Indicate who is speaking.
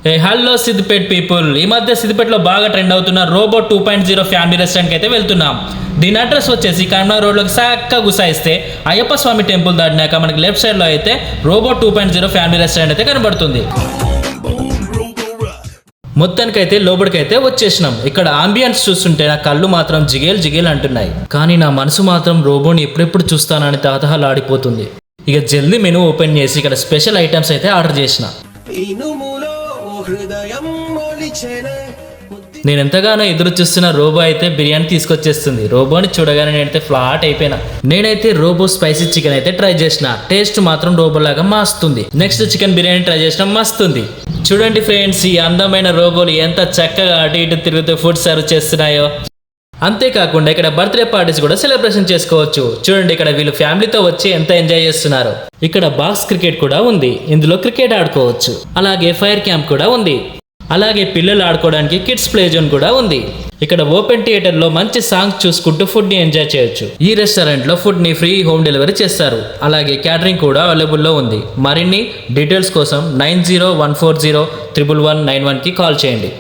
Speaker 1: Hello Siddipet people, ఈ మధ్య సిద్దిపేటలో బాగా ట్రెండ్ అవుతున్న రోబో 2.0 ఫ్యామిలీ రెస్టారెంట్కి అయితే వెళ్తున్నాం. దీని అడ్రస్ వచ్చేసి కరీంనగర్ రోడ్లోకి చక్కగా గుసాయిస్తే అయ్యప్ప స్వామి టెంపుల్ దాటినాక మనకి లెఫ్ట్ సైడ్లో అయితే రోబో 2.0 ఫ్యామిలీ రెస్టారెంట్ అయితే కనబడుతుంది. మొత్తానికైతే లోపలికైతే వచ్చేసినాం. ఇక్కడ ఆంబియన్స్ చూస్తుంటే నా కళ్ళు మాత్రం జిగేల్ జిగేల్ అంటున్నాయి, కానీ నా మనసు మాత్రం రోబోని ఎప్పుడెప్పుడు చూస్తానని తాతహలాడిపోతుంది. ఇక జల్దీ మెనూ ఓపెన్ చేసి ఇక్కడ స్పెషల్ ఐటమ్స్ అయితే ఆర్డర్ చేసిన. నేను ఎంతగానో ఎదురు చూస్తున్న రోబో అయితే బిర్యానీ తీసుకొచ్చేస్తుంది. రోబోని చూడగానే నేనైతే ఫ్లాట్ అయిపోయినా. నేనైతే రోబో స్పైసీ చికెన్ అయితే ట్రై చేసిన. టేస్ట్ మాత్రం రోబో లాగా మస్తుంది. నెక్స్ట్ చికెన్ బిర్యానీ ట్రై చేసిన, మస్తుంది. చూడండి ఫ్రెండ్స్, ఈ అందమైన రోబోలు ఎంత చక్కగా అటు ఇటు తిరుగుతూ ఫుడ్ సర్వ్ చేస్తున్నాయో. అంతేకాకుండా ఇక్కడ బర్త్డే పార్టీస్ కూడా సెలబ్రేషన్ చేసుకోవచ్చు. చూడండి ఇక్కడ వీళ్ళు ఫ్యామిలీతో వచ్చి ఎంత ఎంజాయ్ చేస్తున్నారు. ఇక్కడ బాక్స్ క్రికెట్ కూడా ఉంది, ఇందులో క్రికెట్ ఆడుకోవచ్చు. అలాగే ఫైర్ క్యాంప్ కూడా ఉంది. అలాగే పిల్లలు ఆడుకోవడానికి కిడ్స్ ప్లే జోన్ కూడా ఉంది. ఇక్కడ ఓపెన్ థియేటర్ లో మంచి సాంగ్స్ చూసుకుంటూ ఫుడ్ ని ఎంజాయ్ చేయొచ్చు. ఈ రెస్టారెంట్ లో ఫుడ్ ని ఫ్రీ హోమ్ డెలివరీ చేస్తారు. అలాగే క్యాటరింగ్ కూడా అవైలబుల్ లో ఉంది. మరిన్ని డీటెయిల్స్ కోసం 9014011191 కి కాల్ చేయండి.